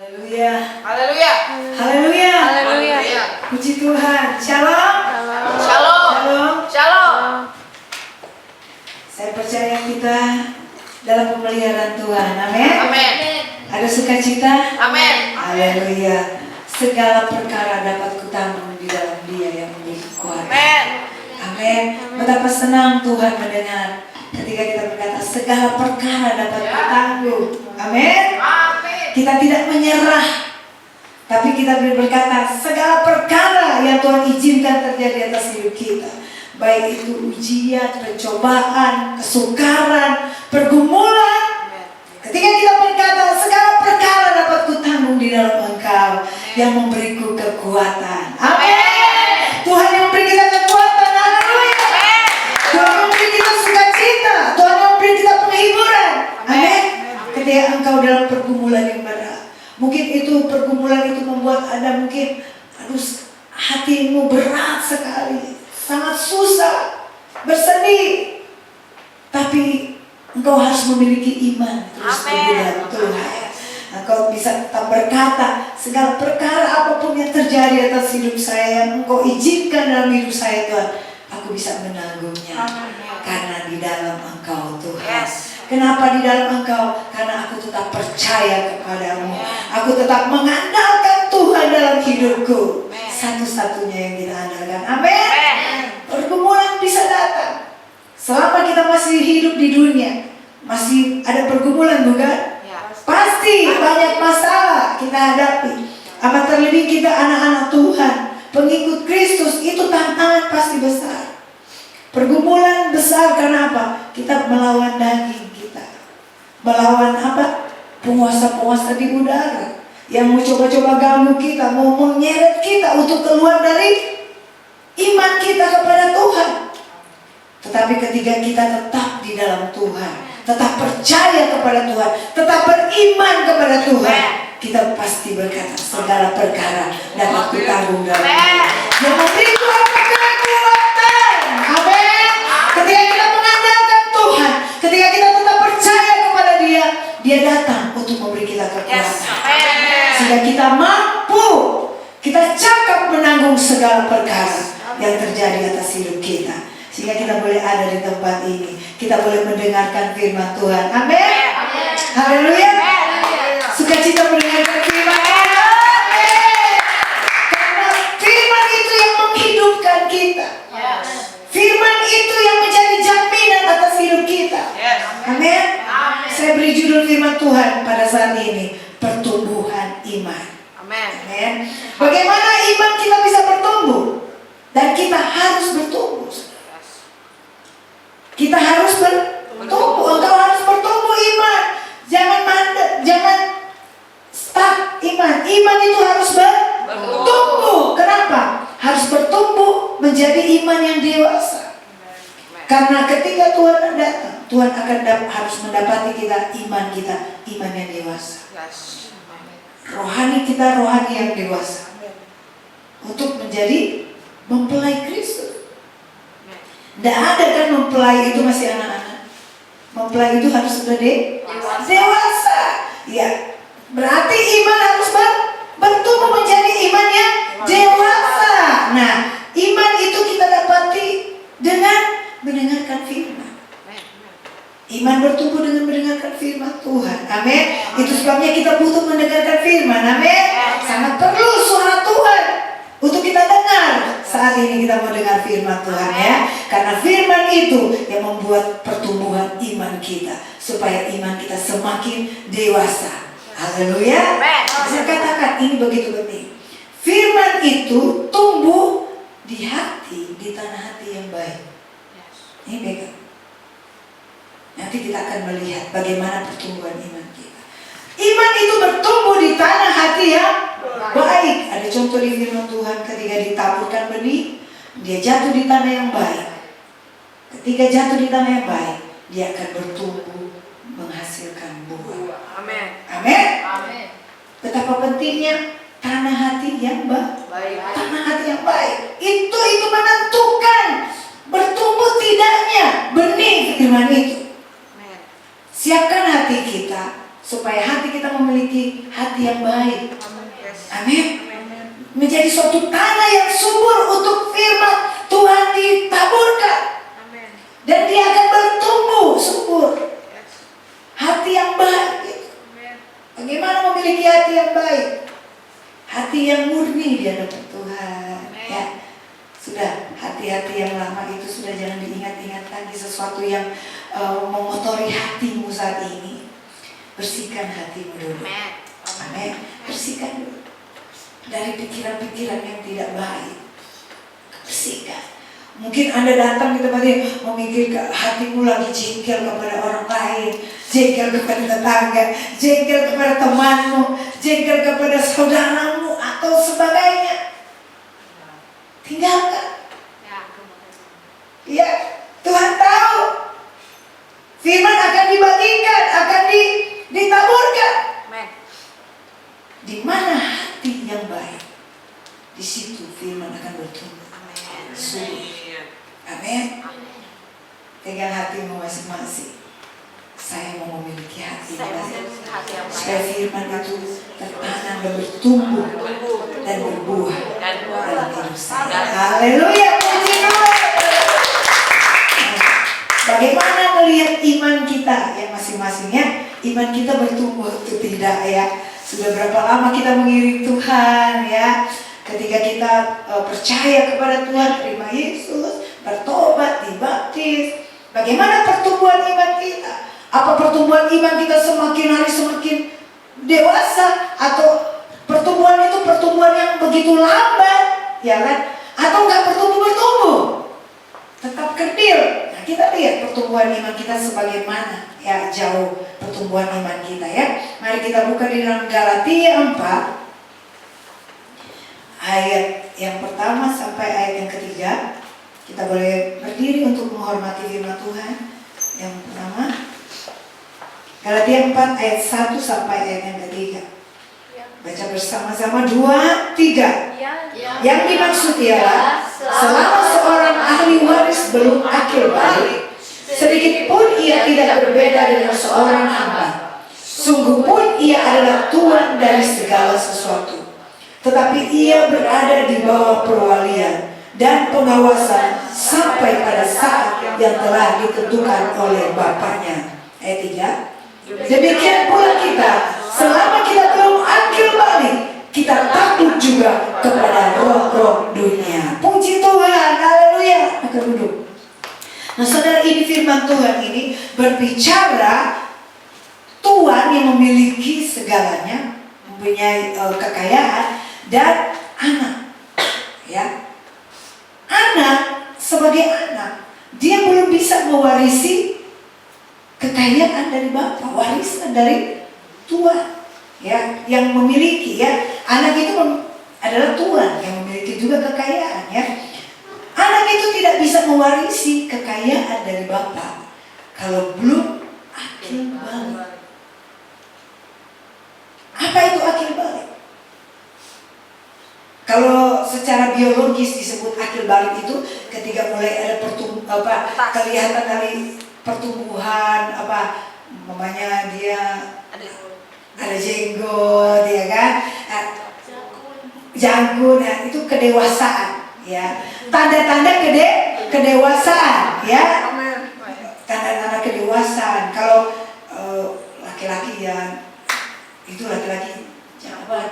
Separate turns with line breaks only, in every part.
Haleluya.
Haleluya.
Haleluya.
Haleluya.
Puji Tuhan. Shalom.
Shalom.
Shalom.
Shalom.
Saya percaya kita dalam pemeliharaan Tuhan. Amin.
Amin.
Ada sukacita.
Amin.
Haleluya. Segala perkara dapat kutanggung di dalam Dia yang memberi kekuatan.
Amin.
Amin. Betapa senang Tuhan mendengar ketika kita berkata segala perkara dapat kutanggung. Amin. Kita tidak menyerah, tapi kita berkata segala perkara yang Tuhan izinkan terjadi atas hidup kita, baik itu ujian, pencobaan, kesukaran, pergumulan. Ketika kita berkata segala perkara dapat kutanggung di dalam Engkau yang memberiku kekuatan. Amin. Tuhan yang memberi kita kekuatan. Haleluya. Tuhan yang memberi kita sukacita. Tuhan yang memberi kita penghiburan. Amin. Ketika engkau dalam pergumulan yang berat, mungkin itu pergumulan itu membuat Anda mungkin hatimu berat sekali, sangat susah, bersedih, tapi engkau harus memiliki iman terus dalam Tuhan. Engkau bisa tetap berkata segala perkara apapun yang terjadi atas hidup saya yang engkau izinkan dalam hidup saya Tuhan, aku bisa menanggungnya karena di dalam Engkau Tuhan. Kenapa di dalam Engkau? Karena aku tetap percaya kepadamu. Aku tetap mengandalkan Tuhan dalam hidupku. Satu-satunya yang kita andalkan. Amin. Pergumulan bisa datang. Selama kita masih hidup di dunia, masih ada pergumulan bukan? Pasti banyak masalah kita hadapi. Amat terlebih kita anak-anak Tuhan, pengikut Kristus, itu tantangan pasti besar. Pergumulan besar karena apa? Kita melawan daging kita, melawan apa? Penguasa-penguasa di udara yang mau coba-coba ganggu kita, mau menyeret kita untuk keluar dari iman kita kepada Tuhan. Tetapi ketika kita tetap di dalam Tuhan, tetap percaya kepada Tuhan, tetap beriman kepada Tuhan, kita pasti berkata segala perkara dapat kutanggung dalam Dia yang memberi kekuatan. Amin. Ketika kita mengandalkan Tuhan, ketika kita tetap percaya kepada Dia, Dia datang untuk memberi kita kekuatan. Sehingga kita mampu, kita cakap menanggung segala perkara yang terjadi atas hidup kita. Sehingga kita boleh ada di tempat ini, kita boleh mendengarkan firman Tuhan. Amin. Haleluya. Sukacita mendengarkan firman Tuhan. Karena firman itu yang menghidupkan kita. Firman itu yang menjadi jaminan atas hidup kita. Amin. Saya beri judul firman Tuhan pada saat ini, pertumbuhan iman. Amin. Bagaimana iman kita bisa bertumbuh? Dan kita harus bertumbuh. Kita harus bertumbuh. Engkau harus bertumbuh iman. Jangan mandek, jangan stuck iman. Iman itu harus bertumbuh. Kenapa? Harus bertumbuh menjadi iman yang dewasa. Karena ketika Tuhan datang, Tuhan akan harus mendapati kita, iman yang dewasa. Rohani kita, rohani yang dewasa. Untuk menjadi mempelai Kristus. Tidak ada kan mempelai itu masih anak-anak. Mempelai itu harus sudah dewasa. Ya, berarti iman harus bertumbuh menjadi iman yang dewasa. Nah, iman itu kita dapati dengan mendengarkan firman. Iman bertumbuh dengan mendengarkan firman Tuhan. Amin. Itu sebabnya kita butuh mendengarkan firman. Amin. Sangat perlu suara Tuhan untuk kita dengar. Saat ini kita mau dengar firman Tuhan ya. Karena firman itu yang membuat pertumbuhan iman kita, supaya iman kita semakin dewasa. Haleluya. Saya katakan ini begitu penting. Firman itu tumbuh di hati, di tanah hati yang baik. Ini pegang. Nanti kita akan melihat bagaimana pertumbuhan iman kita. Iman itu bertumbuh di tanah hati yang baik. Ada contoh di firman Tuhan, ketika ditaburkan benih, dia jatuh di tanah yang baik. Ketika jatuh di tanah yang baik, dia akan bertumbuh, menghasilkan buah.
Amin.
Amin. Betapa pentingnya tanah hati yang baik. Tanah hati yang baik itu menentukan bertumbuh tidaknya benih firman itu. Siapkan hati kita supaya hati kita memiliki hati yang baik. Amin. Menjadi suatu tanah yang subur untuk firman Tuhan ditaburkan. Dan dia akan bertumbuh subur. Hati yang baik. Bagaimana memiliki hati yang baik? Hati yang murni di hadapan Tuhan. Ya. Sudah, hati-hati yang lama itu sudah jangan diingat-ingat lagi, sesuatu yang mengotori hatimu saat ini. Bersihkan hatimu dulu. Amin. Bersihkan dulu dari pikiran-pikiran yang tidak baik. Bersihkan. Mungkin Anda datang di tempat ini memikirkan hatimu lagi jengkel kepada orang lain, jengkel kepada tetangga, jengkel kepada temanmu, jengkel kepada saudaramu atau sebagainya. Tinggalkan. Ya, Tuhan tahu. Firman akan dibagikan, akan ditaburkan. Di mana hati yang baik, di situ firman akan bertumbuh. Amin. Pegang hatimu masing-masing. Saya mau memiliki hati yang baik, supaya firman itu tertanam dan bertumbuh dan berbuah dalam hidup saya. Haleluya, puji Tuhan. Bagaimana melihat iman kita yang masing-masingnya? Iman kita bertumbuh atau tidak ya? Sudah berapa lama kita mengiring Tuhan ya? Ketika kita percaya kepada Tuhan, terima Yesus, bertobat, dibaptis. Bagaimana pertumbuhan iman kita? Apa pertumbuhan iman kita semakin hari semakin dewasa, atau pertumbuhan itu pertumbuhan yang begitu lambat, ya kan? Atau enggak bertumbuh, tetap kerdil. Nah, kita lihat pertumbuhan iman kita sebagaimana ya, jauh pertumbuhan iman kita ya. Mari kita buka di dalam Galatia 4 ayat yang pertama sampai ayat yang ketiga. Kita boleh berdiri untuk menghormati firman Tuhan. Yang pertama, Galatia 4 ayat 1 sampai ayat yang ketiga. Baca bersama-sama, 2, 3. Yang dimaksud ialah, selama seorang ahli waris belum akil balik, sedikit pun ia tidak berbeda dengan seorang hamba. Sungguh pun ia adalah tuan dari segala sesuatu, tetapi ia berada di bawah perwalian dan pengawasan sampai pada saat yang telah ditentukan oleh Bapaknya. Ayat 3. Demikian pula kita, selama kita belum akil balik, kita takut juga kepada roh-roh dunia. Puji Tuhan, haleluya. Maka duduk. Nah saudara, ini firman Tuhan ini berbicara Tuhan yang memiliki segalanya, mempunyai kekayaan, dan anak. Ya, anak sebagai anak, dia belum bisa mewarisi kekayaan dari Bapa, warisan dari Tuhan. Ya, yang memiliki ya, anak itu adalah Tuhan yang memiliki juga kekayaan ya. Anak itu tidak bisa mewarisi kekayaan dari Bapa kalau belum akil balik. Apa itu akil balik? Kalau secara biologis disebut akil balik itu ketika mulai ada kelihatan dari pertumbuhan namanya dia ada jenggot ya kan, janggut, nah, itu kedewasaan ya, tanda-tanda kedewasaan ya, tanda-tanda kedewasaan. Kalau laki-laki ya itu laki-laki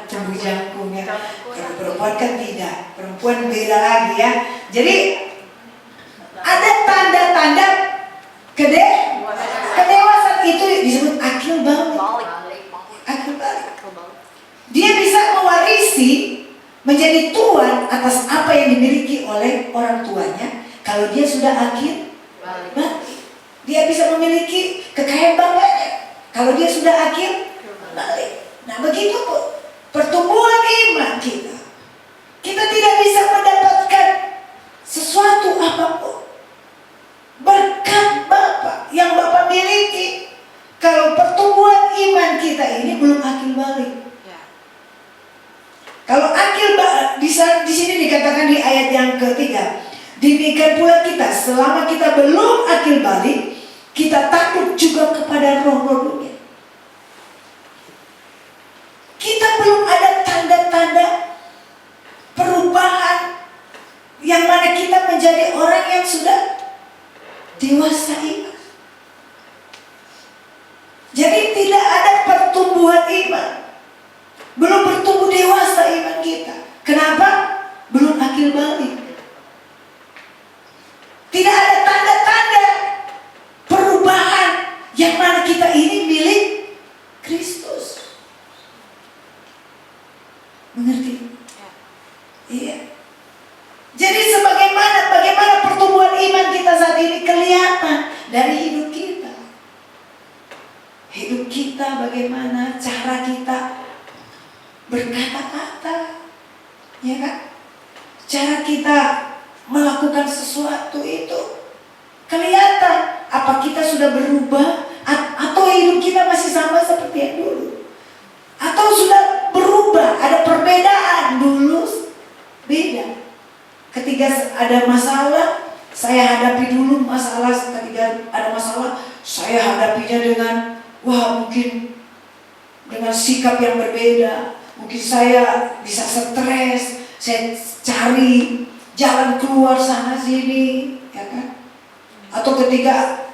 tumbuh jangkungnya, kalau perempuan kan tidak, perempuan beda lagi ya. Jadi ada tanda-tanda kedewasaan, itu disebut akil balik. Akil balik. Dia bisa mewarisi, menjadi tuan atas apa yang dimiliki oleh orang tuanya. Kalau dia sudah akil balik, dia bisa memiliki kekayaan bapaknya. Kalau dia sudah akil balik. Nah begitu pertumbuhan iman kita. Kita tidak bisa mendapatkan sesuatu apapun berkat Bapa yang Bapa miliki kalau pertumbuhan iman kita ini belum akil balik. Kalau akil balik, di sini dikatakan di ayat yang ketiga, demikian pula kita, selama kita belum akil balik, kita takut juga kepada roh-roh dunia. yang sudah dewasa iman. Jadi tidak ada pertumbuhan iman. Belum bertumbuh dewasa iman kita. Kenapa? Belum akil balik. Tidak ada tanda-tanda perubahan yang mana kita ini milik Kristus. Mengerti? Iya. Jadi bagaimana pertumbuhan iman kita saat ini kelihatan dari hidup kita. Hidup kita bagaimana, cara kita berkata-kata, ya kan? Cara kita melakukan sesuatu itu kelihatan. Apa kita sudah berubah atau hidup kita masih sama seperti yang dulu? Atau sudah berubah, ada perbedaan? Dulu beda. Ketika ada masalah, saya hadapi dulu masalah. Ketika ada masalah, saya hadapinya dengan mungkin dengan sikap yang berbeda. Mungkin saya bisa stres, saya cari jalan keluar sana sini, ya kan? Atau ketika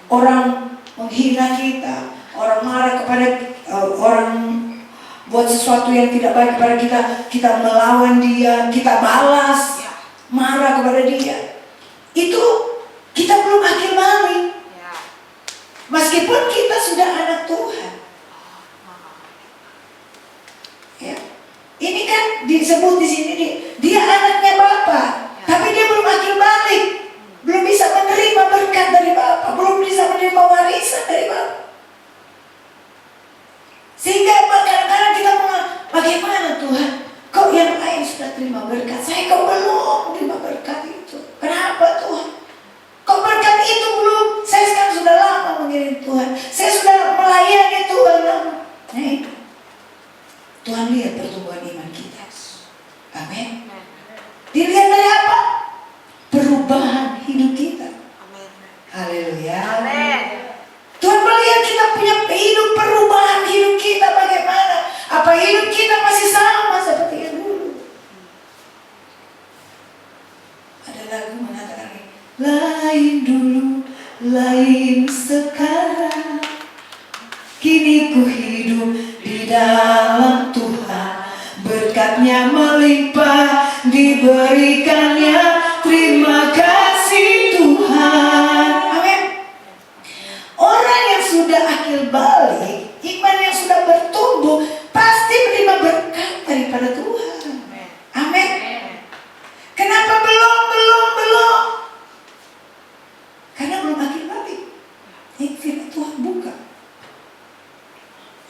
orang menghina kita, orang marah kepada orang buat sesuatu yang tidak baik kepada kita, kita melawan dia, kita balas, marah kepada dia. Itu kita belum akil balik. Meskipun kita sudah anak Tuhan. Ya. Ini kan disebut di sini dia anaknya Bapa, tapi dia belum akil balik. Belum bisa menerima berkat dari Bapa, belum bisa menerima warisan dari Bapa. Sehingga kadang-kadang kita bagaimana Tuhan? Kok yang lain sudah terima berkat, saya kok belum terima berkat itu? Kenapa Tuhan? Kok berkat itu belum? Saya sekarang sudah lama mengiring Tuhan, saya sudah melayani Tuhan lama. Nah itu, Tuhan lihat pertumbuhan iman kita. Amin. Dilihat dari apa? Perubahan hidup kita. Haleluya. Tuhan melihat kita punya hidup, perubahan hidup kita bagaimana? Apa hidup kita masih sama seperti yang dulu? Ada lagu mengatakan ini, lain dulu, lain sekarang, kini ku hidup di dalam Tuhan, berkatnya melimpah diberikannya, terima kasih Tuhan. Amin. Orang yang sudah akil balik, iman yang sudah bertumbuh, pasti menerima berkat daripada Tuhan. Amin. Kenapa belum? Karena belum akil balik. Ini firman Tuhan buka.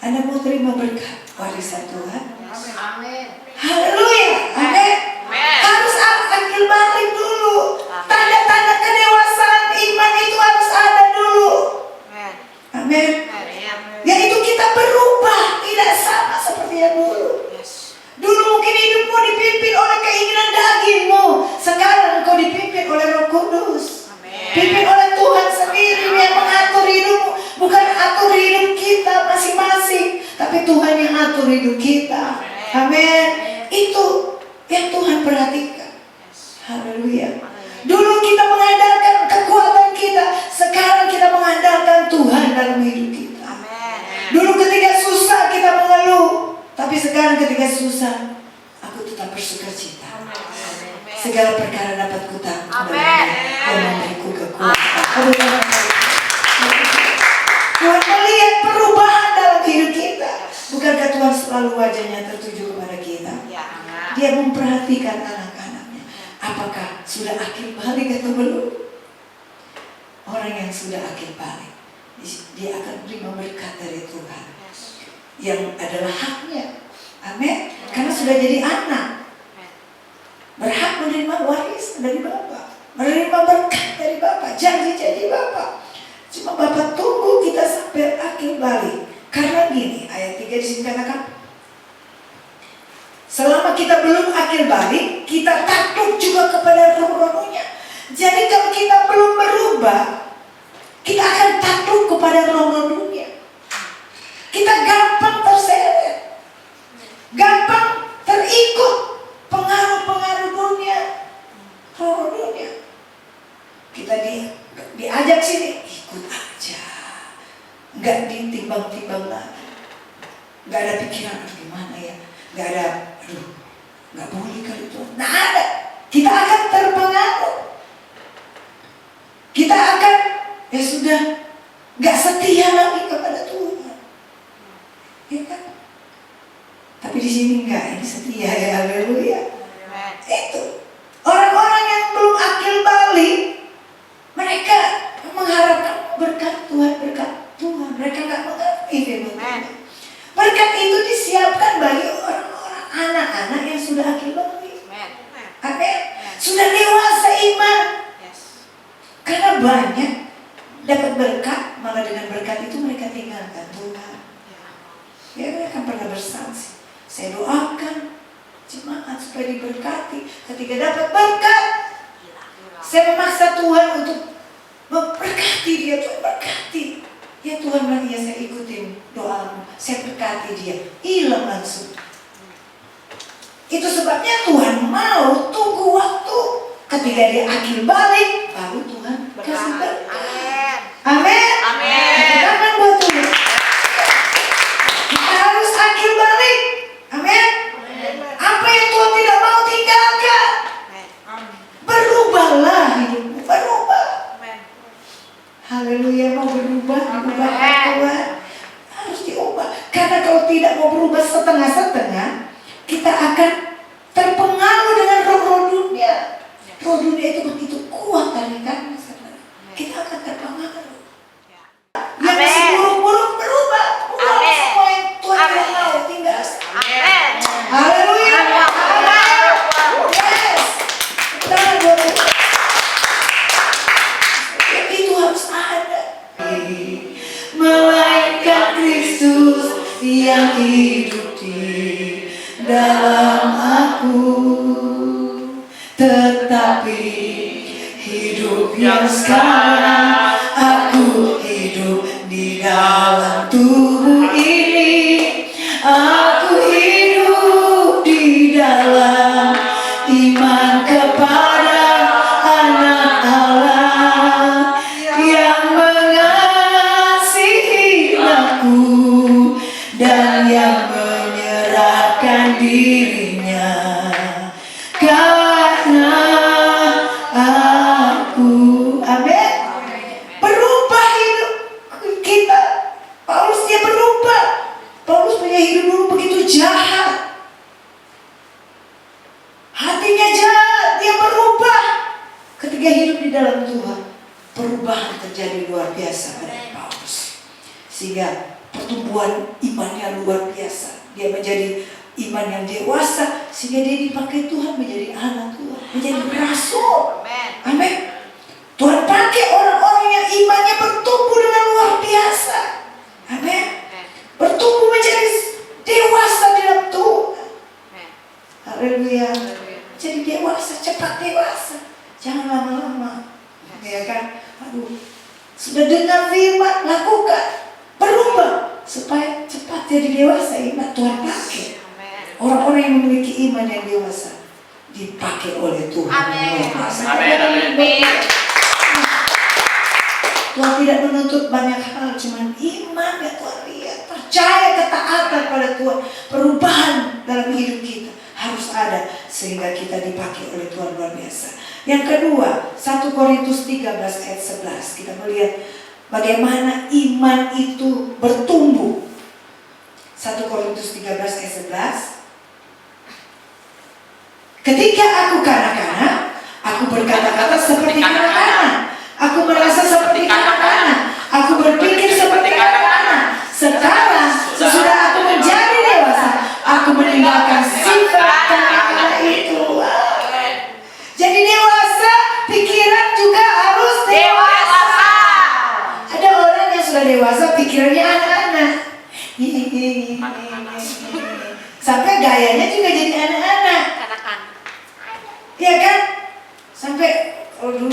Anda mau terima berkat warisan Tuhan?
Amin.
Haleluya. Amin. Harus akil balik dulu. Tanda-tanda kedewasaan iman itu harus ada dulu. Amin. Yaitu kita berubah, tidak sama seperti yang dulu. Dulu mungkin hidupmu dipimpin oleh keinginan dagingmu, sekarang engkau dipimpin oleh Roh Kudus. Pimpin oleh Tuhan sendiri yang mengatur hidupmu, bukan atur hidup kita masing-masing, tapi Tuhan yang atur hidup kita. Amin. Itu yang Tuhan perhatikan. Haleluya. Dulu kita mengandalkan kekuatan kita, sekarang kita mengandalkan Tuhan dalam hidup kita. Dulu ketika susah kita mengeluh, tapi sekarang ketika susah, aku tetap bersukacita. Segala perkara dapat kutanggung dalam Dia yang memberiku kekuatan. Tuhan melihat perubahan dalam hidup kita. Bukankah Tuhan selalu wajahnya tertuju kepada kita? Dia memperhatikan anak-anaknya. Apakah sudah akil balik atau belum? Orang yang sudah akil balik, dia akan menerima berkat dari Tuhan yang adalah haknya. Amin. Karena sudah jadi anak, berhak menerima warisan dari Bapa, menerima berkat dari Bapa, janji-janji Bapa. Cuma Bapa tunggu kita sampai akil balik. Karena gini, ayat 3 di sini katakan, selama kita belum akil balik, kita takut juga kepada roh-rohnya. Jadi kalau kita belum berubah, kita akan takut kepada roh-roh dunia. Kita gampang terseret, gampang terikut pengaruh-pengaruh dunia, roh dunia. nggak ada, aduh, nggak boleh kali Tuhan. Nggak ada. Kita akan terpengaruh. Kita akan, ya sudah, nggak setia lagi kepada Tuhan. Ya kan? Tapi di sini enggak, ini setia ya, haleluya. Itu orang-orang yang belum akil balik, mereka mengharapkan berkat Tuhan. Mereka nggak mengerti firman Tuhan. Berkat itu disiapkan bagi orang-orang anak-anak yang sudah akil balik. Amin. Sudah dewasa iman. Karena banyak dapat berkat, malah dengan berkat itu mereka tinggalkan Tuhan. Ya, mereka pernah bersaksi. Saya doakan jemaat supaya diberkati. Ketika dapat berkat, saya memaksa Tuhan untuk memberkati dia. Tuhan berkati. Ya Tuhan bilang, ya saya ikutin doamu. Saya berkati dia. Hilang langsung. Itu sebabnya Tuhan mau tunggu waktu. Ketika dia akil balik, baru Tuhan kasih berkat. Amin. Amin. Buat Tuhan. Kita harus akil balik. Amin. Apa yang Tuhan tidak mau tinggalkan. Berubahlah hidupmu. Berubah. Haleluya. Mau berubah Tuhan. Harus diubah. Karena kalau tidak mau berubah setengah-setengah, kita akan terpengaruh dengan roh-roh dunia. Roh dunia itu begitu kuat tarikannya, saudara. Kita akan terpengaruh. Yang masih buruk-buruk berubah. Semua yang Tuhan tidak mau tinggal. Haleluya. Yes. Itu harus ada. Melainkan Kristus yang hidup di dalam aku. Tetapi hidup yang sekarang aku hidup di dalam tubuh ini. Aku hidup di dalam iman kepada Anak Allah yang mengasihi aku dan yang menyerahkan dirinya karena aku. Amin. Berubah hidup kita. Paulus dia berubah. Paulus punya hidup dulu begitu jahat. Hatinya jahat, dia berubah. Ketika hidup di dalam Tuhan, perubahan terjadi luar biasa pada Paulus. Sehingga pertumbuhan imannya luar biasa. Dia menjadi iman yang dewasa, sehingga dia dipakai Tuhan menjadi anak Tuhan, menjadi rasul. Amin. Tuhan pakai orang-orang yang imannya bertumbuh dengan luar biasa. Amin. Bertumbuh menjadi dewasa dalam Tuhan. Haleluya. Jadi dewasa, cepat dewasa. Jangan lama-lama. Ya kan? Aduh. Sudah dengar firman, lakukan. Berubah supaya cepat jadi dewasa. Iman Tuhan pakai. Orang-orang yang memiliki iman yang dewasa dipakai oleh Tuhan.
Amin.
Tuhan tidak menuntut banyak hal, cuman iman yang Tuhan lihat, percaya, ketaatan pada Tuhan, perubahan dalam hidup kita harus ada sehingga kita dipakai oleh Tuhan luar biasa. Yang kedua, 1 Korintus 13 ayat 11, kita melihat bagaimana iman itu bertumbuh. 1 Korintus 13 ayat 11. Ketika aku kanak-kanak, aku berkata-kata seperti kanak-kanak. Aku merasa seperti kanak-kanak. Aku berpikir seperti kanak-kanak. Sekarang, sesudah aku menjadi dewasa, aku meninggalkan sifat kanak-kanak itu. Jadi dewasa, pikiran juga harus dewasa. Ada orang yang sudah dewasa, pikirannya anak-anak. Sampai gayanya juga jadi anak-anak. Iya kan? Sampai orang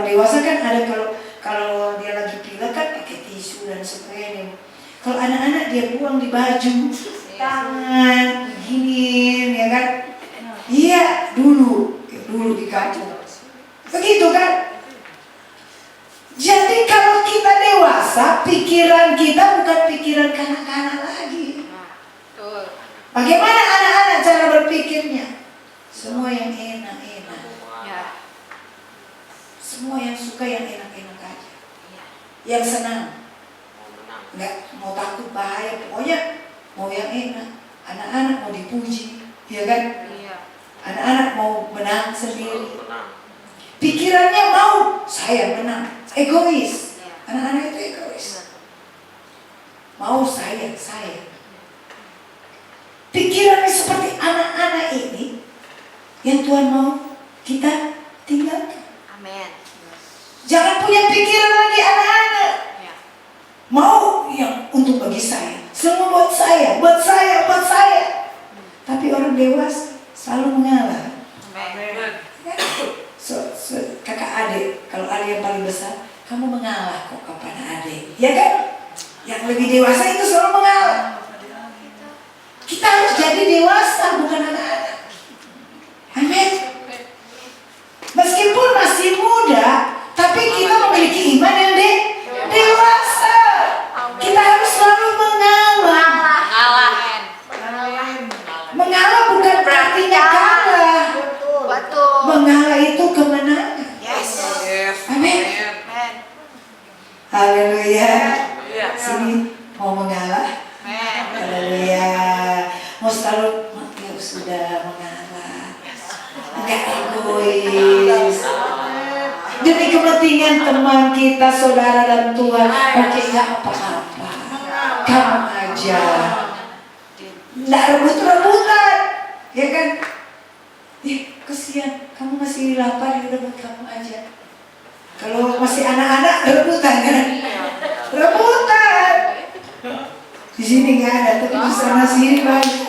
dewasa kan ada kalau dia lagi pilek kan pakai tisu dan sebagainya. Kalau anak-anak dia buang di baju, tangan, gini, ya kan? Iya, dulu di kampung. Begitu kan? Jadi kalau kita dewasa, pikiran kita bukan pikiran kanak-kanak lagi. yang senang,
Mau menang.
nggak mau takut bahaya, pokoknya mau yang enak. Anak-anak mau dipuji, ya kan?
Iya.
Anak-anak mau menang sendiri.
Menang.
Pikirannya mau saya menang, egois. Anak-anak itu egois. Mau saya. Pikirannya seperti anak-anak ini yang Tuhan mau kita tinggalkan.
Amin.
Jangan punya pikiran lagi anak-anak.
Ya.
Mau yang untuk bagi saya, semua buat saya. Tapi orang dewasa selalu mengalah.
Amin.
Kakak adik, kalau adik yang paling besar, kamu mengalah kok kepada adik, ya kan? Yang lebih dewasa itu selalu mengalah. Kita harus jadi dewasa, bukan anak-anak. Amin. Meskipun masih muda, tapi kita memiliki iman yang dewasa. Kita harus selalu mengalah. Mengalah bukan artinya kalah.
Betul.
Mengalah itu kemenangan.
Yes.
Amin.
Amin.
Haleluya.
Iya.
Sini mau mengalah.
Amin.
Haleluya. Mau selalu ya sudah mengalah. Enggak egois. Demi kepentingan teman kita, saudara dan Tuhan. Oke, enggak apa-apa. Kamu aja. Enggak rebut-rebutan. Ya kan? Kesian, kamu masih lapar, ya udah buat kamu aja. Kalau masih anak-anak rebutan kan? Rebutan. Di sini nggak ada, tapi di sana sini banyak.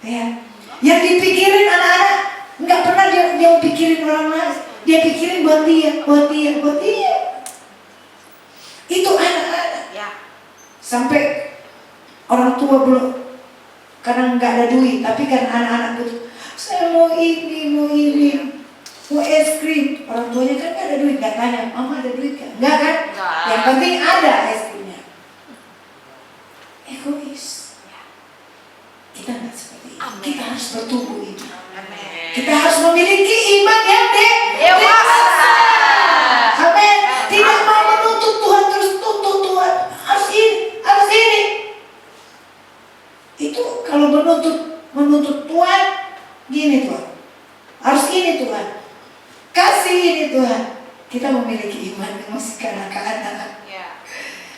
Ya. Yang dipikirin anak-anak nggak pernah dia pikirin orang lain. Dia pikirin buat dia. Itu anak-anak.
Ya.
Sampai orang tua belum, karena nggak ada duit, tapi karena anak-anak butuh. Saya mau ini, mau es krim. Orang tuanya kan nggak ada duit, nggak tanya, mama ada duit kan? Nggak kan?
Nggak.
Yang penting ada es krimnya. Egois. Kita nggak seperti itu.
Amin.
Kita harus bertumbuh iman.
Amin.
Kita harus memiliki iman yang
Dewasa.
Amin. Tidak mau menuntut Tuhan terus tuntut Tuhan. Harus ini. Itu kalau menuntut Tuhan, gini Tuhan. Harus ini Tuhan. Kasih ini Tuhan. Kita memiliki iman yang masih kanak-kanak.
Ya.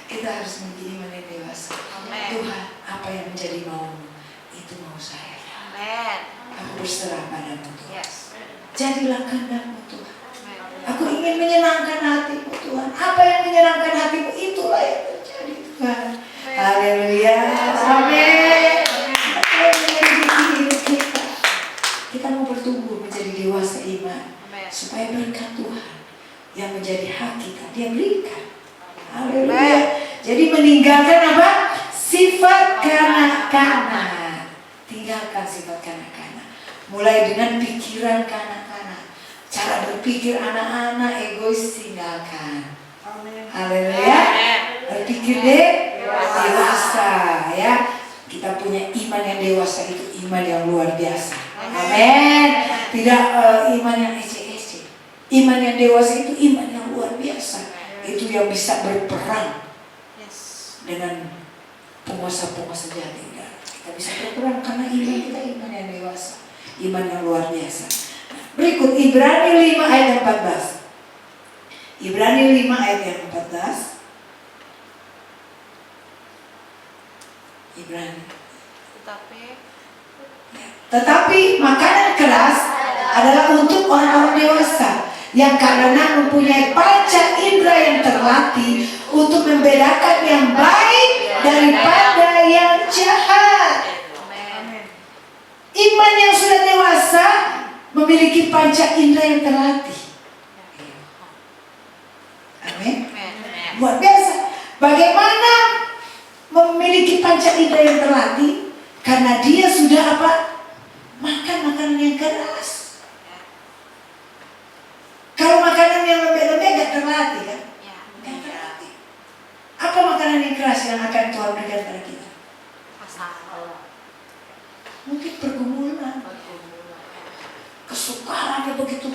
Kita harus memiliki iman yang dewasa.
Amin.
Tuhan, apa yang menjadi maumu, itu mau saya.
Amin.
Aku berserah padamu Tuhan.
Yes.
Jadilah kehendak-Mu Tuhan.
Amin.
Aku ingin menyenangkan hatimu Tuhan. Apa yang menyenangkan hatimu, itulah yang terjadi Tuhan. Haleluya. Amin. Apa yang menjadi hidup kita. Kita mau bertumbuh menjadi dewasa iman.
Amin.
Supaya berkat Tuhan yang menjadi hak kita, Dia berikan. Haleluya. Jadi meninggalkan apa? Sifat kanak-kanak. Tinggalkan sifat kanak-kanak. Mulai dengan pikiran kanak-kanak. Cara berpikir anak-anak egois tinggalkan. Haleluya. Berpikir dewasa ya. Kita punya iman yang dewasa, itu iman yang luar biasa. Amin. Tidak iman yang ece-ece. Iman yang dewasa itu iman yang luar biasa. Itu yang bisa berperang
Yes.
dengan penguasa-penguasa jahat. Kita bisa berperang karena iman kita iman yang dewasa, iman yang luar biasa. Berikut Ibrani 5 ayat 14. Ibrani 5 ayat yang 14. Ibrani. Tetapi makanan keras adalah untuk orang-orang dewasa yang karena mempunyai panca indera yang terlatih untuk membedakan yang baik daripada yang jahat.
Amin.
Iman yang sudah dewasa memiliki panca indera yang terlatih. Amin.
Amin.
Luar biasa. Bagaimana memiliki panca indera yang terlatih? Karena dia sudah apa? Makan makanan yang keras. Kalau makanan yang lembek-lembek gak terlatih kan?
Ya.
Gak terlatih. Apa makanan yang keras yang akan Tuhan berikan pada kita?
Pasal.
Mungkin pergumulan, kesukaran yang begitu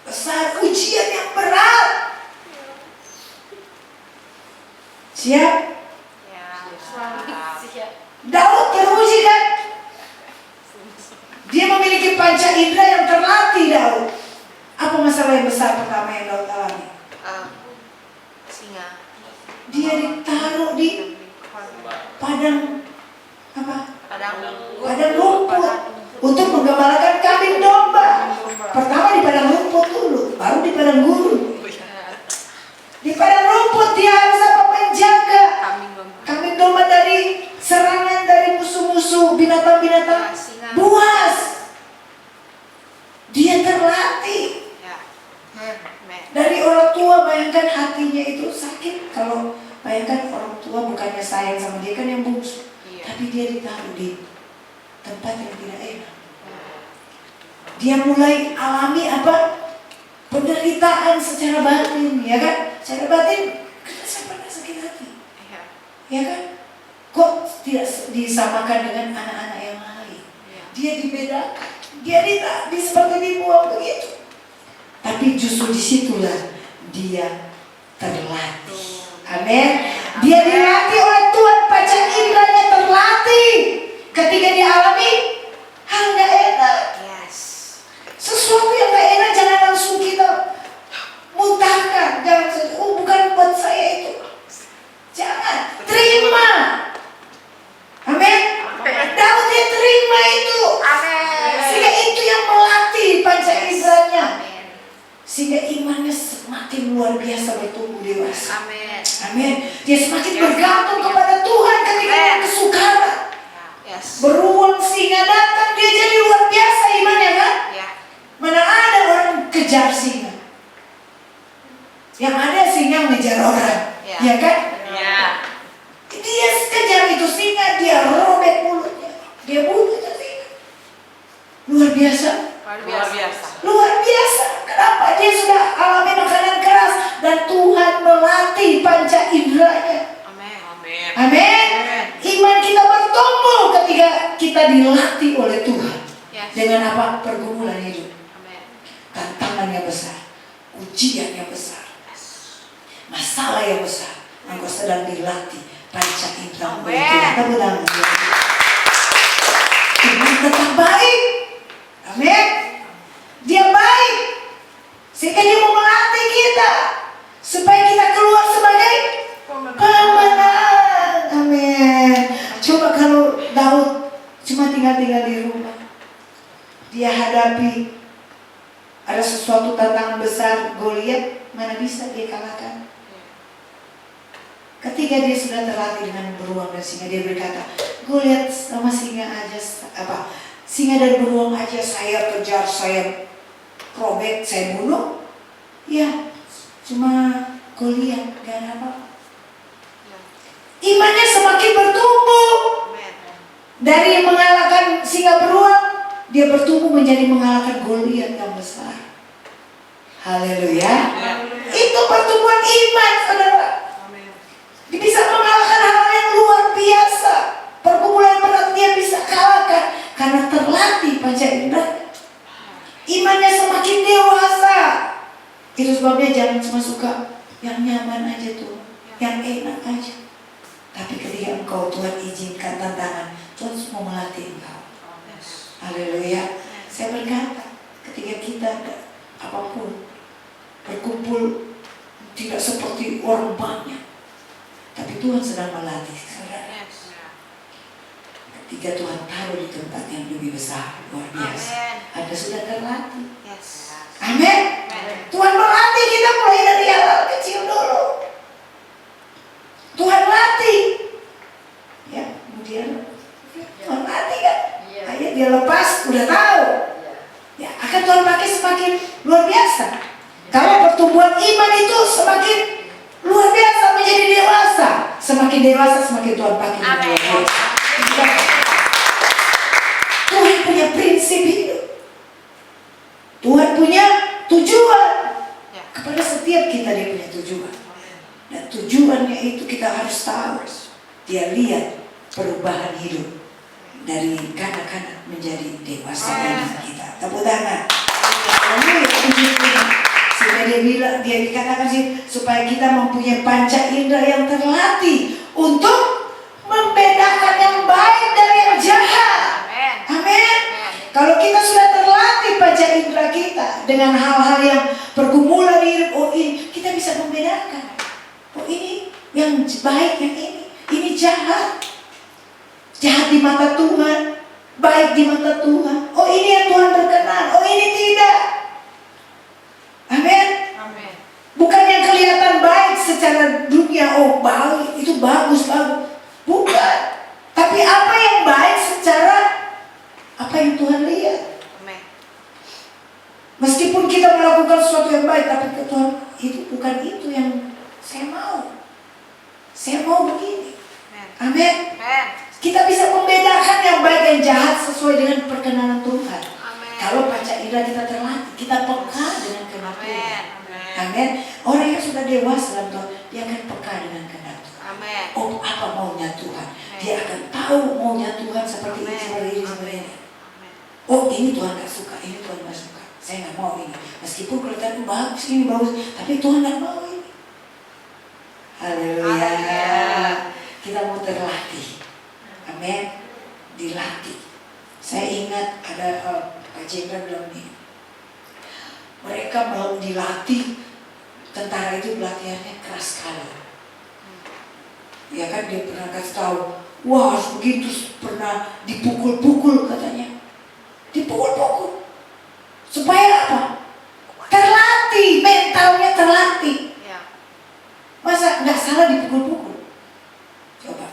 besar, ujian yang berat. Siap?
Ya.
Daud teruji kan? Dia memiliki panca indera yang terlatih Daud. Apa masalah yang besar pertama yang Daud alami?
Singa.
Dia ditaruh di padang apa? Padang rumput untuk menggembalakan kambing domba. Pertama di padang rumput dulu, baru di padang gurun. Di padang rumput dia harus apa? Menjaga kambing domba dari serangan dari musuh-musuh binatang-binatang buas. Dia terlatih. Dari orang tua, bayangkan hatinya itu sakit. Kalau bayangkan orang tua bukannya sayang sama dia, kan yang bungsu, tapi dia ditaruh di tempat yang tidak enak. Dia mulai alami apa? Penderitaan secara batin, ya kan? Secara batin, kenapa saya pernah sakit hati? Ya kan? Kok tidak disamakan dengan anak-anak yang lain? Dia dibedakan, dia seperti dibuang begitu. Tapi justru disitulah dia terlatih. Amin. Dia dilatih oleh Tuhan, panca inderanya terlatih. Ketika dia alami hal gak enak, sesuatu yang gak enak, jangan langsung kita muntahkan. Jangan saja, bukan buat saya itu. Jangan, terima. Amin. Daud dia terima itu. Sehingga itu yang melatih panca inderanya. Sehingga imannya semakin luar biasa bertumbuh dewasa. Amin. Dia semakin bergantung kepada Tuhan ketika dia kesukaran. Beruang singa datang, dia jadi luar biasa imannya kan? Mana ada orang kejar singa? Yang ada singa mengejar orang, ya kan? Dia kejar itu singa, dia robek mulutnya, dia bunuh itu singa. Luar biasa. Luar biasa. Kenapa? Dia sudah alami makanan keras dan Tuhan melatih panca inderanya. Amin. Iman kita bertumbuh ketika kita dilatih oleh Tuhan. Dengan apa? Pergumulan hidup. Tantangan yang besar, ujian yang besar, masalah yang besar. Engkau sedang dilatih panca indera. Tepuk tangan. Tuhan tetap baik. Amin. Dia baik. Sehingga dia mau melatih kita supaya kita keluar sebagai pemenang. Amin. Coba kalau Daud cuma tinggal di rumah, dia hadapi ada sesuatu tantangan besar, Goliat, mana bisa dia kalahkan? Ketika dia sudah terlatih dengan beruang dan singa, dia berkata, Goliat sama singa aja, singa dan beruang aja saya kejar, saya robek, saya bunuh. Ya, cuma Goliat, gak ada apa. Imannya semakin bertumbuh. Dari mengalahkan singa beruang, dia bertumbuh menjadi mengalahkan Goliat yang besar. Haleluya. Itu pertumbuhan iman, saudara. Dia bisa mengalahkan hal yang luar biasa. Pergumulan berat dia bisa kalahkan karena terlatih panca indera. Imannya semakin dewasa. Itu sebabnya jangan cuma suka yang nyaman aja tuh, yang enak aja. Tapi ketika engkau Tuhan izinkan tantangan, Tuhan mau melatih engkau. Haleluya. Saya berkata, ketika kita ada apapun berkumpul tidak seperti orang banyak, tapi Tuhan sedang melatih saudara. Ketika Tuhan taruh di tempat yang lebih besar, luar biasa, Anda sudah terlatih. Amin. Tuhan melatih kita mulai dari hal kecil dulu. Tuhan latih. Ya, kemudian Tuhan latih kan. Ayo dia lepas, udah tahu. Ya, akan Tuhan pakai semakin luar biasa. Kalau pertumbuhan iman itu semakin luar biasa menjadi dewasa, semakin dewasa semakin Tuhan pakai. Amin. Tuhan punya prinsip hidup. Tuhan punya tujuan. Kepada setiap kita dia punya tujuan. Dan tujuannya itu kita harus tahu. Dia lihat perubahan hidup dari kanak-kanak menjadi dewasa iman kita. Tepuk tangan. Sehingga dia dikatakan sih supaya kita mempunyai panca indera yang terlatih untuk membedakan yang baik dari yang jahat. Amin. Kalau kita sudah terlatih panca indera kita dengan hal-hal yang pergumulan hidup, oh ini kita bisa membedakan. Oh ini yang baik, yang ini jahat. Jahat di mata Tuhan, baik di mata Tuhan. Oh ini yang Tuhan berkenan, oh ini tidak. Amin. Bukan yang kelihatan baik secara dunia, oh baik, itu bagus. Bukan. Tapi apa yang baik secara apa yang Tuhan lihat. Meskipun kita melakukan sesuatu yang baik, tapi ke Tuhan itu bukan itu yang saya mau. Saya mau begini. Amin. Kita bisa membedakan yang baik dan jahat sesuai dengan perkenanan Tuhan. Kalau panca indera kita terlatih, kita peka dengan kehendak Tuhan. Amin. Orang yang sudah dewasa dalam Tuhan, dia akan peka dengan kehendak Tuhan. Oh, apa maunya Tuhan? Dia akan tahu maunya Tuhan seperti ini, seperti ini. Oh, ini Tuhan gak suka, ini Tuhan gak suka. Saya gak mau ini. Meskipun kelihatan bagus, ini bagus, tapi Tuhan gak mau ini. Haleluya. Kita mau terlatih. Amin. Dilatih. Saya ingat ada Pak Jenderal bilang nih, mereka mau dilatih. Tentara itu latihannya keras sekali. Ya kan dia pernah kasih tahu, wah harus begitu, pernah dipukul-pukul katanya. Dipukul-pukul. Supaya apa? Terlatih, mentalnya terlatih. Masa nggak salah dipukul-pukul? Coba.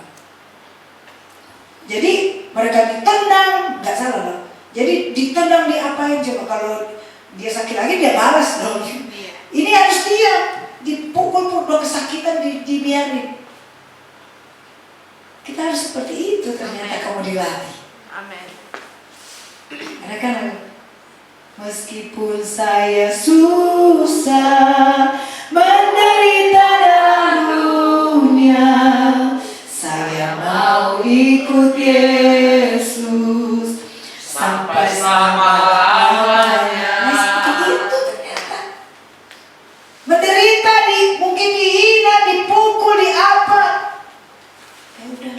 Jadi mereka ditendang, nggak salah loh. Jadi ditendang diapain coba, kalau dia sakit lagi dia balas dong. Ini harus dia dipukul-pukul kesakitan dibiarin. Kita harus seperti itu ternyata kamu dilatih.
Amin.
Karena kan meskipun saya susah menderita dalam dunia, saya mau ikut Yesus sampai selama-lamanya. Nah, seperti itu ternyata. Menderita, mungkin dihina, dipukul, di apa. Ya udah.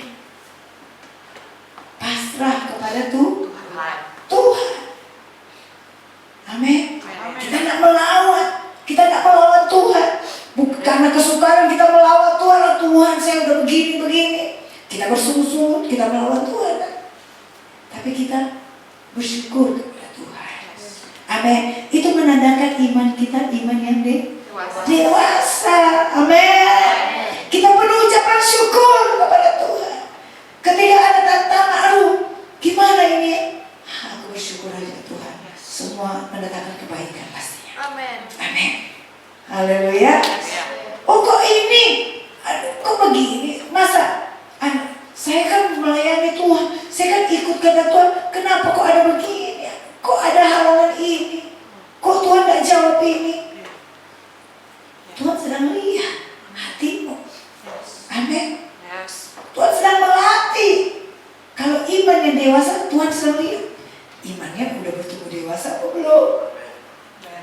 Pasrah kepada Tuhan. Amin. Kita tidak melawan. Kita tidak melawan Tuhan. Bukan karena kesukaran kita melawan Tuhan. Tuhan, saya udah begini. Kita bersungguh-sungguh, kita melawan Tuhan. Tapi kita bersyukur kepada Tuhan. Amin. Itu menandakan iman kita, iman yang dewasa. Amin. Kita perlu ucapan syukur kepada Tuhan. Ketika ada tantangan, aduh, gimana ini? Aku bersyukur aja Tuhan. Semua mendatangkan kebaikan pastinya. Amin. Haleluya. Oh kok ini? Aduh, kok begini? Masa? Saya kan melayani Tuhan. Saya kan ikut kehendak Tuhan. Kenapa kok ada begini? Kok ada halangan ini? Kok Tuhan gak jawab ini? Tuhan sedang lihat hatimu. Amin. Tuhan sedang melatih. Kalau iman yang dewasa, Tuhan sedang lihat. Imannya udah bertumbuh dewasa atau belum?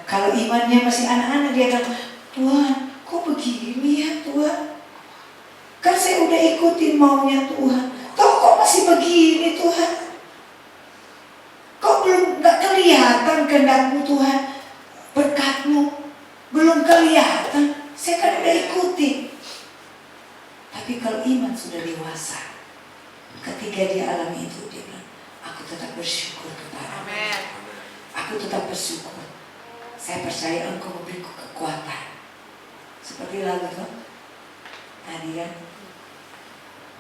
Kalau imannya masih anak-anak, dia akan, Tuhan, kok begini ya Tuhan? Kan saya udah ikutin maunya Tuhan. Kok masih begini Tuhan? Kok belum gak kelihatan kehendak-Mu Tuhan? Berkat-Mu belum kelihatan. Saya kan udah ikutin. Tapi kalau iman sudah dewasa, ketika dia alami itu, dia bilang, aku tetap bersyukur kepada Amin. Aku tetap bersyukur. Saya percaya Engkau memberiku kekuatan. Seperti lagu itu tadi kan.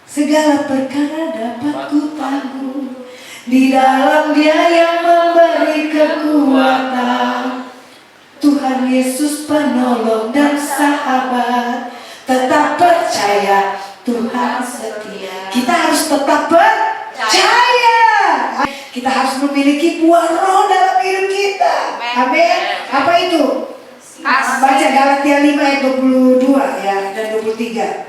Segala perkara dapat ku tanggung di dalam Dia yang memberi kekuatan. Tuhan Yesus penolong dan sahabat. Tetap percaya Tuhan setia. Kita harus tetap percaya. Kita harus memiliki buah roh dalam hidup kita. Amin. Apa itu? Baca Galatia 5 ayat 22 ya dan 23.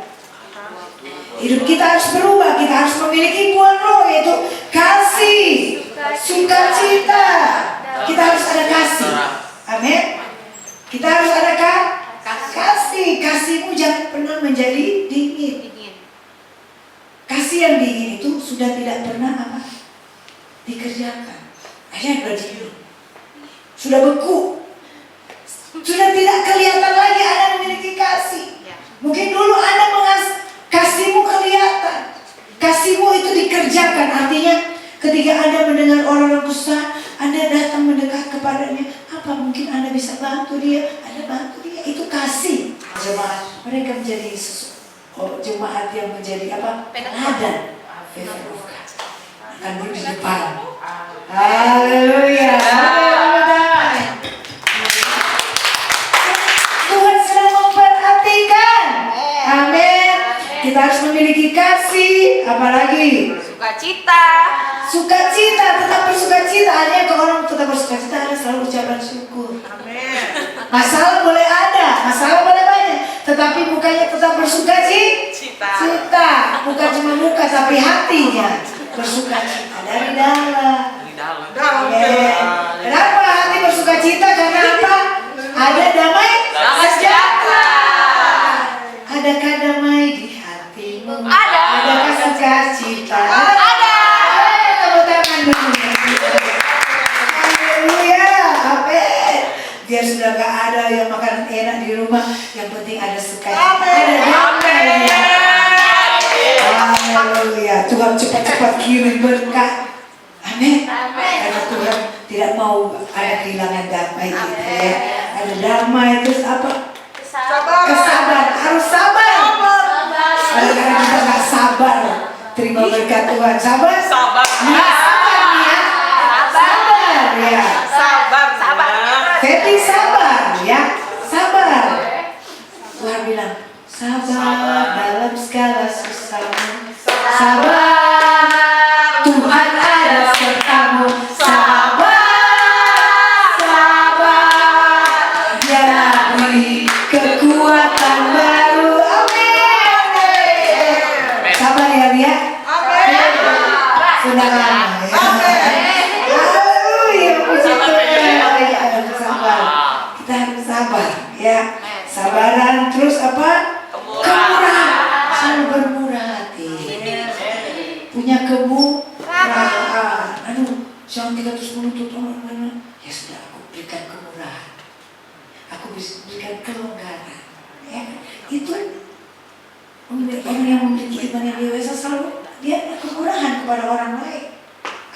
Hidup kita harus berubah. Kita harus memiliki buah roh, yaitu kasih, sukacita. Kita harus ada kasih. Amin. Kita harus dikerjakan. Akhirnya sudah diem, sudah beku, sudah tidak kelihatan lagi Anda memiliki kasih. Mungkin dulu Anda kasihmu kelihatan, kasihmu itu dikerjakan. Artinya ketika Anda mendengar orang susah, Anda datang mendekat kepadanya. Apa mungkin Anda bisa bantu dia? Anda bantu dia, itu kasih. Jemaat, mereka menjadi jemaat yang menjadi apa? Teladan. Akan di depan. Haleluya. Tuhan sedang memperhatikan. Amin. Kita harus memiliki kasih, apalagi
Sukacita.
sukacita, tetap bersukacita. Hanya kalau orang tetap bersukacita ada selalu ucapan syukur.
Amin.
Masalah boleh ada, masalah boleh banyak, tetapi mukanya tetap bersukacita. Bukan cuma muka tapi hatinya bersukacita dari dalam. Kenapa hati bersukacita? Karena apa? Ada damai sejahtera. Adakah damai di hatimu?
Ada.
Adakah sukacita?
Ada.
Tepuk tangan dulu. Haleluya. Amin. Biar sudah gak ada yang makanan enak di rumah, yang penting ada sukacita. Ada damai. Haleluya. Tuhan cepat-cepat kirim berkat. Amin. Karena Tuhan tidak mau ada kehilangan damai gitu ya. Ada damai, terus apa? Kesabaran. Harus sabar. Kadang-kadang kita gak sabar terima berkat Tuhan. Sabar?
Sabar.
Nggak sabar ya. Sabar ya.
Sabar.
Jadi sabar ya. Sabar. Tuhan bilang sabar dalam segala susahmu. Sabar, Tuhan ada sertamu. Sabar, Dia beri kekuatan baru. Amin. Sabar ya Lia. Sudah lama ya. Haleluya, puji Tuhan. Ya, harus sabar. Kita harus sabar ya. Sabaran, terus apa? Kemurahan. Selalu bermurah hati. Punya kemurahan. Aduh, jangan kita terus menuntut orang. Ya sudah, aku berikan kemurahan. Aku bisa berikan kelonggaran. Ya, itu orang yang memiliki iman yang dewasa selalu dia ada kemurahan kepada orang lain.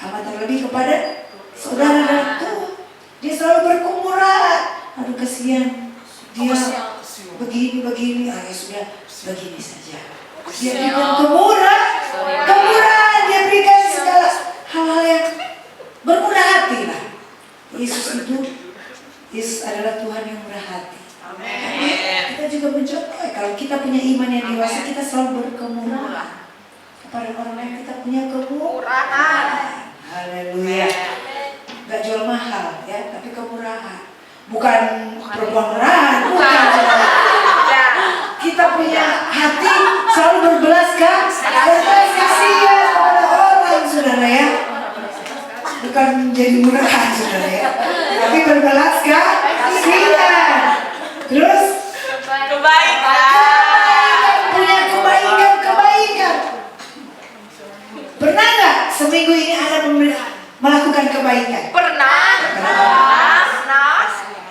Amat terlebih kepada saudara dan Tuhan. Dia selalu berkemurahan. Aduh kasihan. Dia begini. Ya sudah, begini saja. Dia berikan kemurahan. Dia berikan segala hal-hal yang bermurah hati lah. Yesus adalah Tuhan yang murah hati. Amin. Kita juga mencontoh kalau kita punya iman yang dewasa, kita selalu berkemurahan kepada orang lain. Kita punya kemurahan. Haleluya. Gak jual mahal ya, tapi kemurahan. Bukan perempuan murahan, bukan. Kita punya hati selalu berbelas kasihan kepada orang, saudara ya. Bukan menjadi murahan, saudara ya. Tapi berbelas kasihan. Terus kebaikan, punya kebaikan. Pernah nggak seminggu ini Anda melakukan kebaikan?
Pernah.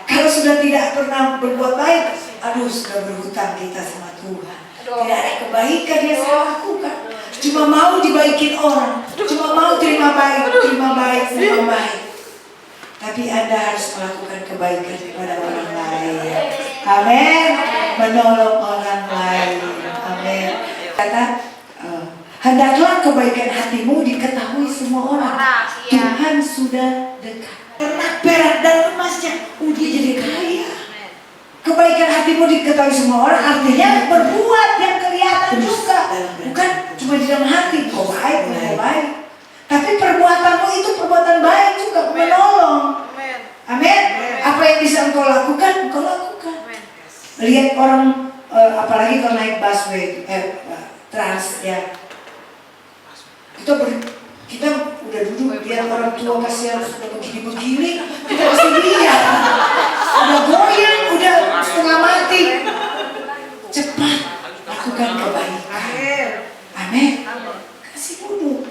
Kalau sudah tidak pernah berbuat baik, aduh sudah berhutang kita sama Tuhan. Tidak ada kebaikan yang saya lakukan. Cuma mau dibaikin orang, cuma mau terima baik. Tapi Anda harus melakukan kebaikan kepada orang lain. Amin. Menolong orang lain. Amin. Kata, hendaklah kebaikan hatimu diketahui semua orang. Tuhan sudah dekat. Ternak perak dan emasnya, dia jadi kaya. Kebaikan hatimu diketahui semua orang, artinya berbuat yang kelihatan juga. Bukan cuma di dalam hati, kau baik. Tapi perbuatanmu itu perbuatan baik juga, menolong. Amin. Apa yang bisa engkau lakukan, engkau lakukan. Lihat orang, apalagi kalau naik busway, trans ya. Kita udah duduk, lihat orang tua kasihan sudah begini-begini, kita pasti lihat. Udah goyang, udah setengah mati. Cepat lakukan kebaikan. Amin. Kasih duduk.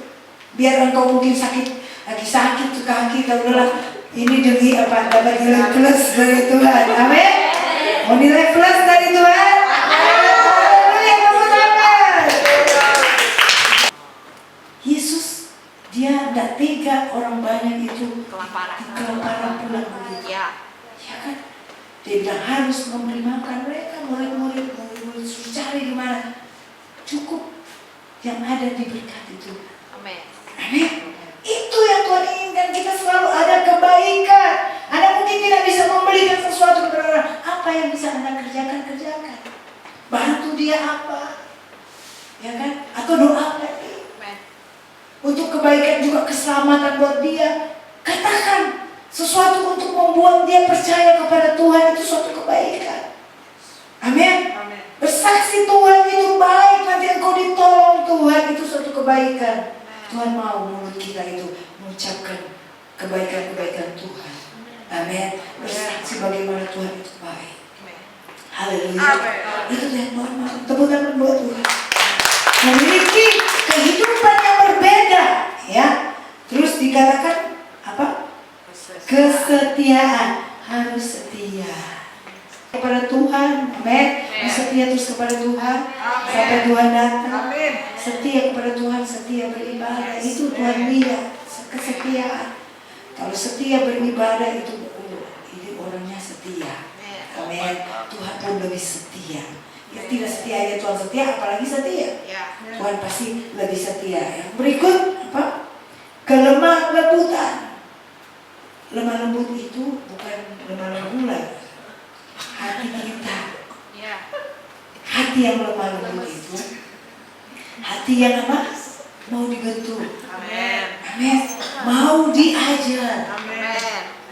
Biar engkau mungkin sakit lagi sakit tuh kaki, kita udahlah ini demi apa? Dapat nilai plus dari Tuhan. Amin. Mau nilai plus dari Tuhan? Haleluya, tepuk tangan. Yesus dia tidak tega orang banyak itu kelaparan pulang begitu. Ya kan? Dia bilang harus memberi makan mereka, murid-murid cari di mana. Cukup yang ada diberkati Tuhan. Amin. Amin. Itu yang Tuhan inginkan, kita selalu ada kebaikan. Anda mungkin tidak bisa memberikan sesuatu kepada orang. Apa yang bisa Anda kerjakan? Bantu dia apa? Ya kan? Atau doakan dia. Untuk kebaikan juga, keselamatan buat dia. Katakan sesuatu untuk membuat dia percaya kepada Tuhan, itu suatu kebaikan. Amin. Bersaksi Tuhan itu baik, nanti engkau ditolong Tuhan, itu suatu kebaikan. Tuhan mau mulut kita itu mengucapkan kebaikan-kebaikan Tuhan. Amin. Bersaksi bagaimana Tuhan itu baik. Haleluya. Itu yang normal. Tepuk tangan buat Tuhan. Memiliki kehidupan yang berbeda, ya. Terus dikatakan apa? Kesetiaan. Harus setia kepada Tuhan. Amin. Setia terus kepada Tuhan sampai Tuhan datang. Setia kepada Tuhan, setia beribadah, itu Tuhan lihat kesetiaan. Kalau setia beribadah itu ini orangnya setia. Amin. Tuhan pun lebih setia. Ya tidak setia aja Tuhan setia, apalagi setia. Tuhan pasti lebih setia. Yang berikut apa? Kelemah lembutan. Lemah lembut itu bukan lemah lembutan. Hati kita. Hati yang lemah lembut itu hati yang apa? Mau dibentuk. Amin. Mau diajar.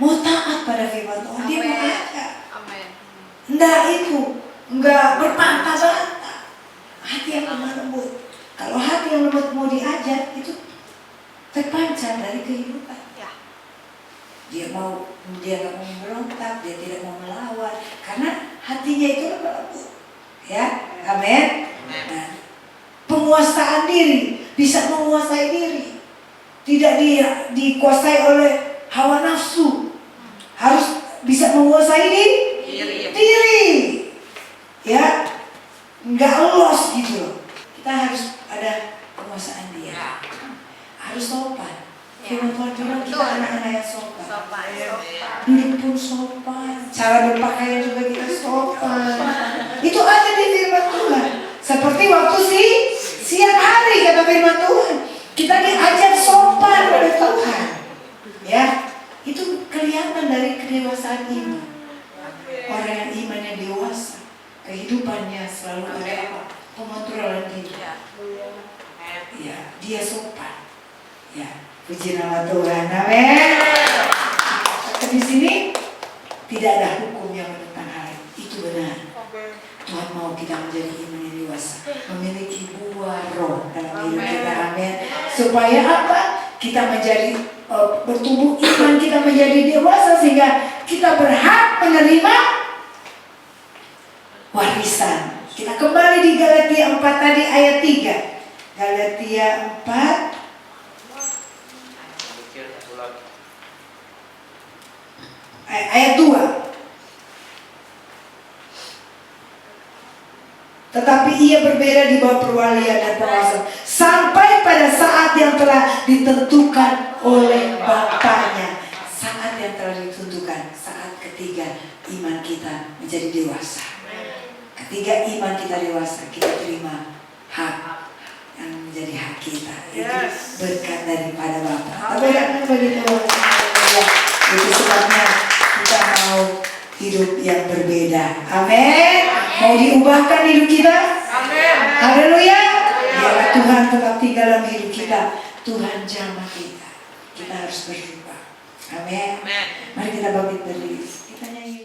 Mau taat pada firman Tuhan. Dia mau ajar. Enggak itu, enggak berpantah-pantah. Hati yang lemah lembut. Kalau hati yang lembut mau diajar, itu terpancar dari kehidupan. Dia nggak mau memberontak, dia tidak mau melawan, karena hatinya itu lemah lembut. Ya, amin. Nah, penguasaan diri, bisa menguasai diri, tidak dikuasai oleh hawa nafsu, harus bisa menguasai diri, ya, nggak los gitu loh. Kita harus ada penguasaan diri, harus sopan. Firman Tuhan bilang kita anak-anak yang sopan. Duduk pun sopan, cara berpakaian juga kita sopan. Itu ada di firman Tuhan. Seperti waktu siang hari kata firman Tuhan, kita diajar sopan oleh Tuhan. Ya, itu kelihatan dari kedewasaan iman. Orang yang imannya dewasa, kehidupannya selalu ada apa? Pengontrolan diri. Ya, dia sopan. Ya, puji nama Tuhan. Amin. Di sini tidak ada hukum yang menentang hal itu, benar. Tuhan mau kita menjadi iman yang dewasa, memiliki buah roh dalam hidup kita. Amin. Supaya apa? Kita menjadi bertumbuh iman kita menjadi dewasa sehingga kita berhak menerima warisan. Kita kembali di Galatia 4 tadi ayat 3. Galatia 4 ayat 2. Tetapi ia berbeda di bawah perwalian dan penguasa sampai pada saat yang telah ditentukan oleh Bapaknya. Saat yang telah ditentukan, saat ketiga iman kita menjadi dewasa. Ketika iman kita dewasa, kita terima hak yang menjadi hak kita. Itu berkat daripada Bapa. Tapi kan begitu. Itu sebabnya kita mau hidup yang berbeda. Amin. Mau diubahkan hidup kita? Amin. Haleluya. Biarlah Tuhan tetap tinggal dalam hidup kita. Tuhan jamah kita. Kita harus berubah. Amin. Mari kita bangkit berdiri. Kita nyanyi.